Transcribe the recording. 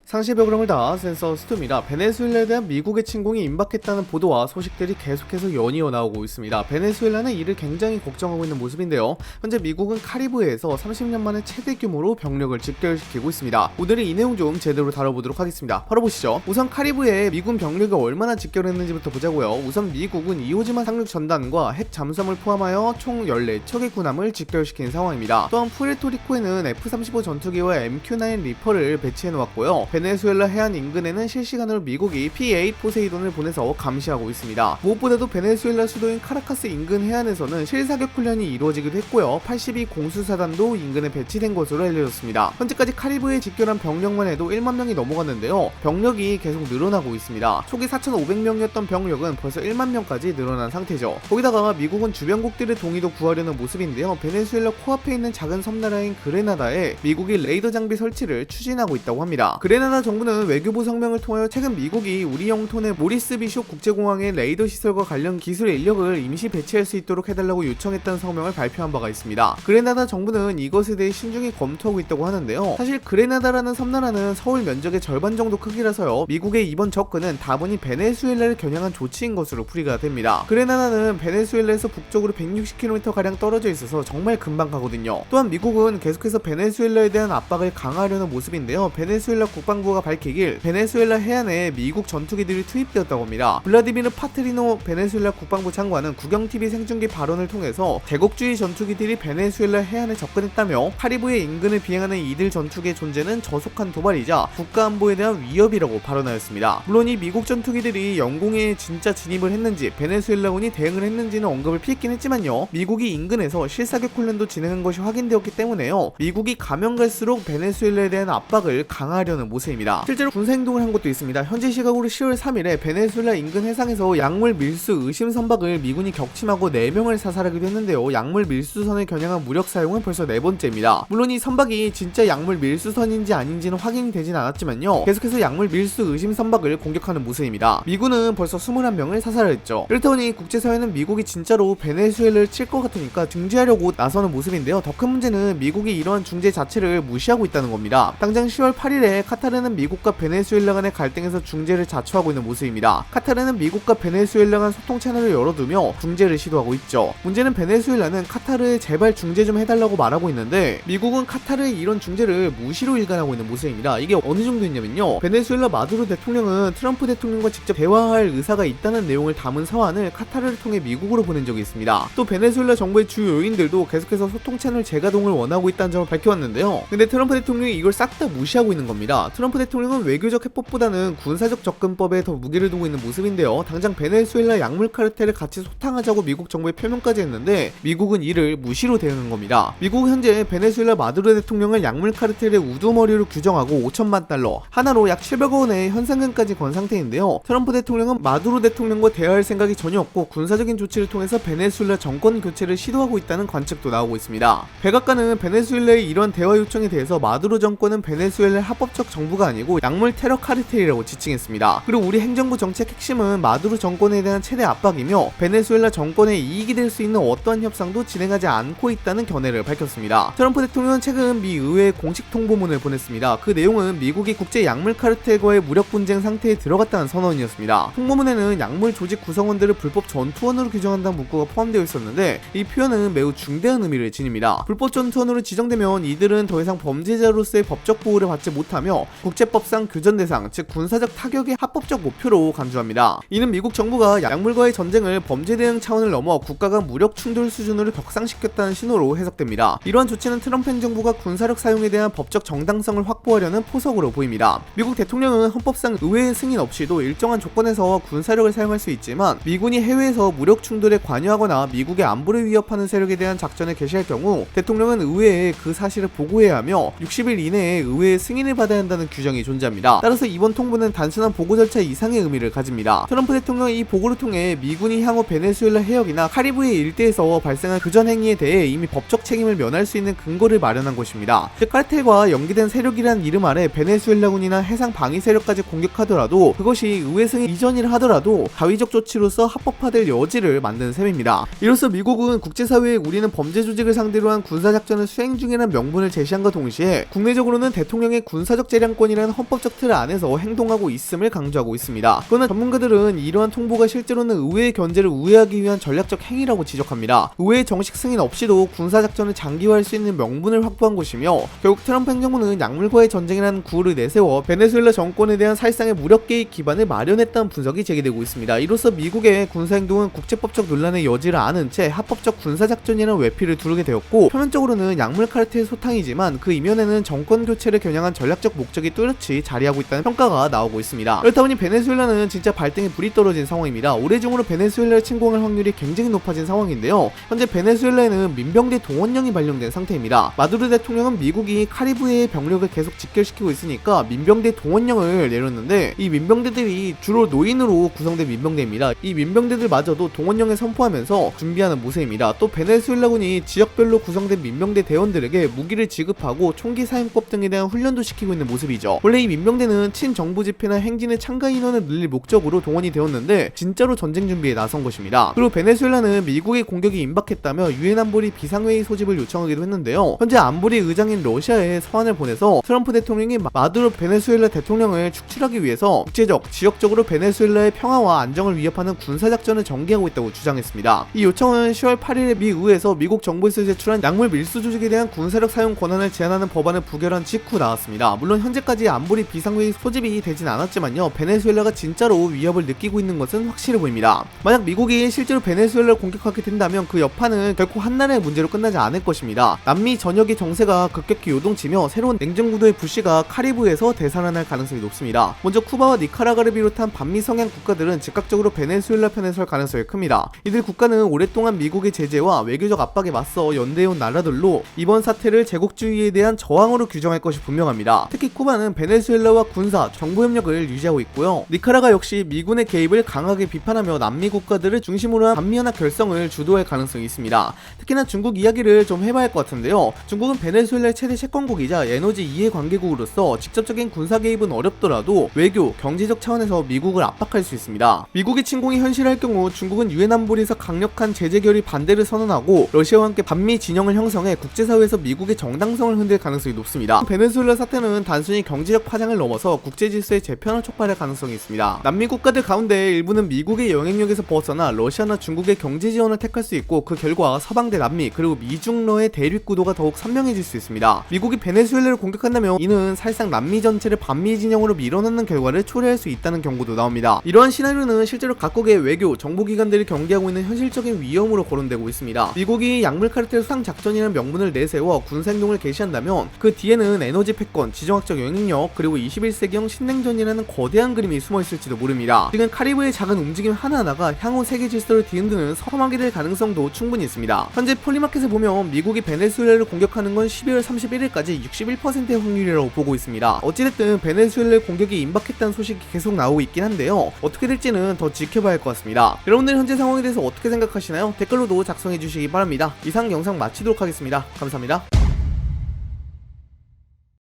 상시벽을 다 센서 스톰이라 베네수엘라에 대한 미국의 침공이 임박했다는 보도와 소식들이 계속해서 연이어 나오고 있습니다. 베네수엘라는 이를 굉장히 걱정하고 있는 모습인데요. 현재 미국은 카리브해에서 30년 만에 최대 규모로 병력을 집결시키고 있습니다. 오늘은 이 내용 좀 제대로 다뤄보도록 하겠습니다. 바로 보시죠. 우선 카리브해에 미군 병력이 얼마나 집결했는지부터 보자고요. 우선 미국은 이오지마 상륙 전단과 핵 잠수함을 포함하여 총 14척의 군함을 집결시킨 상황입니다. 또한 푸에르토리코에는 F-35 전투기와 MQ-9 리퍼를 배치해놓았고요. 베네수엘라 해안 인근에는 실시간으로 미국이 P-8 포세이돈을 보내서 감시하고 있습니다. 무엇보다도 베네수엘라 수도인 카라카스 인근 해안에서는 실사격 훈련이 이루어지기도 했고요. 82 공수사단도 인근에 배치된 것으로 알려졌습니다. 현재까지 카리브해에 집결한 병력만 해도 1만 명이 넘어갔는데요. 병력이 계속 늘어나고 있습니다. 초기 4,500명이었던 병력은 벌써 1만 명까지 늘어난 상태죠. 거기다가 미국은 주변국들의 동의도 구하려는 모습인데요. 베네수엘라 코앞에 있는 작은 섬나라인 그레나다에 미국이 레이더 장비 설치를 추진하고 있다고 합니다. 그레나다 정부는 외교부 성명을 통하여 최근 미국이 우리 영토 내 모리스 비숍 국제공항의 레이더 시설과 관련 기술 인력을 임시 배치할 수 있도록 해달라고 요청했다는 성명을 발표한 바가 있습니다. 그레나다 정부는 이것에 대해 신중히 검토하고 있다고 하는데요. 사실 그레나다라는 섬나라는 서울 면적의 절반 정도 크기라서요. 미국의 이번 접근은 다분히 베네수엘라를 겨냥한 조치인 것으로 풀이가 됩니다. 그레나다는 베네수엘라에서 북쪽으로 160km 가량 떨어져 있어서 정말 금방 가거든요. 또한 미국은 계속해서 베네수엘라에 대한 압박을 강화하려는 모습인데요. 베네수엘라 국방부가 밝히길 베네수엘라 해안에 미국 전투기들이 투입되었다고 합니다. 블라디미르 파트리노 베네수엘라 국방부 장관은 국영TV 생중계 발언을 통해서 제국주의 전투기들이 베네수엘라 해안에 접근했다며 카리브해 인근을 비행하는 이들 전투기의 존재는 저속한 도발이자 국가안보에 대한 위협이라고 발언하였습니다. 물론 이 미국 전투기들이 영공에 진짜 진입을 했는지 베네수엘라군이 대응을 했는지는 언급을 피했긴 했지만요. 미국이 인근에서 실사격 훈련도 진행한 것이 확인되었기 때문에요. 미국이 가면 갈수록 베네수엘라에 대한 압박을 강화하려는 모습입니다. 실제로 군사행동을 한 것도 있습니다. 현지 시각으로 10월 3일에 베네수엘라 인근 해상에서 약물 밀수 의심 선박을 미군이 격침하고 4명을 사살하기도 했는데요. 약물 밀수선을 겨냥한 무력 사용은 벌써 4번째입니다. 물론 이 선박이 진짜 약물 밀수선인지 아닌지는 확인이 되진 않았지만요. 계속해서 약물 밀수 의심 선박을 공격하는 모습입니다. 미군은 벌써 21명을 사살했죠. 이렇다 보니 국제사회는 미국이 진짜로 베네수엘라를 칠 것 같으니까 중재하려고 나서는 모습인데요. 더 큰 문제는 미국이 이러한 중재 자체를 무시하고 있다는 겁니다. 당장 10월 8일에 카타르는 미국과 베네수엘라 간의 갈등에서 중재를 자초하고 있는 모습입니다. 카타르는 미국과 베네수엘라 간 소통 채널을 열어두며 중재를 시도하고 있죠. 문제는 베네수엘라는 카타르에 제발 중재 좀 해달라고 말하고 있는데 미국은 카타르의 이런 중재를 무시로 일관하고 있는 모습입니다. 이게 어느 정도였냐면요. 베네수엘라 마두로 대통령은 트럼프 대통령과 직접 대화할 의사가 있다는 내용을 담은 서한을 카타르를 통해 미국으로 보낸 적이 있습니다. 또 베네수엘라 정부의 주요 요인들도 계속해서 소통 채널 재가동을 원하고 있다는 점을 밝혀왔는데요. 근데 트럼프 대통령이 이걸 싹 다 무시하고 있는 겁니다. 트럼프 대통령은 외교적 해법보다는 군사적 접근법에 더 무게를 두고 있는 모습인데요. 당장 베네수엘라 약물 카르텔을 같이 소탕하자고 미국 정부에 표명까지 했는데 미국은 이를 무시로 대응한 겁니다. 미국은 현재 베네수엘라 마두로 대통령을 약물 카르텔의 우두머리로 규정하고 5천만 달러, 하나로 약 700억 원의 현상금까지 건 상태인데요. 트럼프 대통령은 마두로 대통령과 대화할 생각이 전혀 없고 군사적인 조치를 통해서 베네수엘라 정권 교체를 시도하고 있다는 관측도 나오고 있습니다. 백악관은 베네수엘라의 이런 대화 요청에 대해서 마두로 정권은 베네수엘라 합법적 정부가 아니고 약물 테러 카르텔이라고 지칭했습니다. 그리고 우리 행정부 정책 핵심은 마두로 정권에 대한 최대 압박이며 베네수엘라 정권에 이익이 될 수 있는 어떠한 협상도 진행하지 않고 있다는 견해를 밝혔습니다. 트럼프 대통령은 최근 미 의회에 공식 통보문을 보냈습니다. 그 내용은 미국이 국제 약물 카르텔과의 무력 분쟁 상태에 들어갔다는 선언이었습니다. 통보문에는 약물 조직 구성원들을 불법 전투원으로 규정한다는 문구가 포함되어 있었는데 이 표현은 매우 중대한 의미를 지닙니다. 불법 전투원으로 지정되면 이들은 더 이상 범죄자로서의 법적 보호를 받지 못하며 국제법상 교전 대상, 즉 군사적 타격의 합법적 목표로 간주합니다. 이는 미국 정부가 약물과의 전쟁을 범죄 대응 차원을 넘어 국가 간 무력 충돌 수준으로 격상시켰다는 신호로 해석됩니다. 이러한 조치는 트럼프 행정부가 군사력 사용에 대한 법적 정당성을 확보하려는 포석으로 보입니다. 미국 대통령은 헌법상 의회의 승인 없이도 일정한 조건에서 군사력을 사용할 수 있지만 미군이 해외에서 무력 충돌에 관여하거나 미국의 안보를 위협하는 세력에 대한 작전을 개시할 경우 대통령은 의회에 그 사실을 보고해야 하며 60일 이내에 의회의 승인을 받아야 한다는 규정이 존재합니다. 따라서 이번 통보는 단순한 보고 절차 이상의 의미를 가집니다. 트럼프 대통령은 이 보고를 통해 미군이 향후 베네수엘라 해역이나 카리브해 일대에서 발생한 교전 행위에 대해 이미 법적 책임을 면할 수 있는 근거를 마련한 것입니다. 즉 카르텔과 연계된 세력이라는 이름 아래 베네수엘라군이나 해상 방위 세력까지 공격하더라도 그것이 의회 승인 이전이라 하더라도 가위적 조치로서 합법화될 여지를 만드는 셈입니다. 이로써 미국은 국제사회에 우리는 범죄 조직을 상대로 한 군사작전을 수행 중이라는 명분을 제시한과 동시에 국내적으로는 대통령의 군사적 재량 정권이라는 헌법적 틀 안에서 행동하고 있음을 강조하고 있습니다. 그러나 전문가들은 이러한 통보가 실제로는 의회의 견제를 우회하기 위한 전략적 행위라고 지적합니다. 의회의 정식 승인 없이도 군사작전을 장기화할 수 있는 명분을 확보한 것이며 결국 트럼프 행정부는 약물과의 전쟁이라는 구호를 내세워 베네수엘라 정권에 대한 사실상의 무력 개입 기반을 마련했다는 분석이 제기되고 있습니다. 이로써 미국의 군사행동은 국제법적 논란의 여지를 아는 채 합법적 군사작전이라는 외피를 두르게 되었고 표면적으로는 약물 카르텔 소탕이지만 그 이면에는 정권 교체를 겨냥한 전략적 목적이 뚜렷이 자리하고 있다는 평가가 나오고 있습니다. 그렇다 보니 베네수엘라는 진짜 발등에 불이 떨어진 상황입니다. 올해 중으로 베네수엘라를 침공할 확률이 굉장히 높아진 상황인데요. 현재 베네수엘라에는 민병대 동원령이 발령된 상태입니다. 마두로 대통령은 미국이 카리브해의 병력을 계속 직결시키고 있으니까 민병대 동원령을 내렸는데 이 민병대들이 주로 노인으로 구성된 민병대입니다. 이 민병대들마저도 동원령에 선포하면서 준비하는 모습입니다. 또 베네수엘라군이 지역별로 구성된 민병대 대원들에게 무기를 지급하고 총기 사용법 등에 대한 훈련도 시키고 있는 모습이죠. 원래 이 민병대는 친정부 집회나 행진의 참가 인원을 늘릴 목적으로 동원이 되었는데 진짜로 전쟁 준비에 나선 것입니다. 그리고 베네수엘라는 미국의 공격이 임박했다며 유엔 안보리 비상회의 소집을 요청하기도 했는데요. 현재 안보리 의장인 러시아에 서한을 보내서 트럼프 대통령이 마두로 베네수엘라 대통령을 축출하기 위해서 국제적, 지역적으로 베네수엘라의 평화와 안정을 위협하는 군사작전을 전개하고 있다고 주장했습니다. 이 요청은 10월 8일에 미 의회에서 미국 정부에서 제출한 약물 밀수 조직에 대한 군사력 사용 권한을 제한하는 법안을 부결한 직후 나왔습니다. 물론 현재까지 안보리 비상회의 소집이 되진 않았지만요. 베네수엘라가 진짜로 위협을 느끼고 있는 것은 확실해 보입니다. 만약 미국이 실제로 베네수엘라를 공격하게 된다면 그 여파는 결코 한나라의 문제로 끝나지 않을 것입니다. 남미 전역의 정세가 급격히 요동치며 새로운 냉전구도의 불씨가 카리브해에서 되살아날 가능성이 높습니다. 먼저 쿠바와 니카라과를 비롯한 반미 성향 국가들은 즉각적으로 베네수엘라 편에 설 가능성이 큽니다. 이들 국가는 오랫동안 미국의 제재와 외교적 압박에 맞서 연대해온 나라들로 이번 사태를 제국주의에 대한 저항으로 규정할 것이 분명합니다. 특히 쿠바는 베네수엘라와 군사, 정보 협력을 유지하고 있고요. 니카라과 역시 미군의 개입을 강하게 비판하며 남미 국가들을 중심으로 한 반미연합 결성을 주도할 가능성이 있습니다. 특히나 중국 이야기를 좀 해봐야 할 것 같은데요. 중국은 베네수엘라의 최대 채권국이자 에너지 이해관계국으로서 직접적인 군사 개입은 어렵더라도 외교, 경제적 차원에서 미국을 압박할 수 있습니다. 미국의 침공이 현실할 경우 중국은 유엔 안보리에서 강력한 제재 결의 반대를 선언하고 러시아와 함께 반미 진영을 형성해 국제사회에서 미국의 정당성을 흔들 가능성이 높습니다. 베네수엘라 사태는 단순히 경제적 파장을 넘어서 국제질서의 재편을 촉발할 가능성이 있습니다. 남미 국가들 가운데 일부는 미국의 영향력에서 벗어나 러시아나 중국의 경제 지원을 택할 수 있고 그 결과 서방 대 남미 그리고 미중러의 대립 구도가 더욱 선명해질 수 있습니다. 미국이 베네수엘라를 공격한다면 이는 사실상 남미 전체를 반미 진영으로 밀어넣는 결과를 초래할 수 있다는 경고도 나옵니다. 이러한 시나리오는 실제로 각국의 외교, 정보기관들이 경계하고 있는 현실적인 위험으로 거론되고 있습니다. 미국이 약물 카르텔 수상 작전이라는 명분을 내세워 군사행동을 개시한다면 그 뒤에는 에너지 패권, 지정학적 영향력 그리고 21세기형 신냉전이라는 거대한 그림이 숨어있을지도 모릅니다. 지금 카리브의 작은 움직임 하나하나가 향후 세계 질서를 뒤흔드는 서막이 될 가능성도 충분히 있습니다. 현재 폴리마켓에 보면 미국이 베네수엘라를 공격하는 건 12월 31일까지 61%의 확률이라고 보고 있습니다. 어찌됐든 베네수엘라 공격이 임박했다는 소식이 계속 나오고 있긴 한데요. 어떻게 될지는 더 지켜봐야 할 것 같습니다. 여러분들 현재 상황에 대해서 어떻게 생각하시나요? 댓글로도 작성해 주시기 바랍니다. 이상 영상 마치도록 하겠습니다. 감사합니다.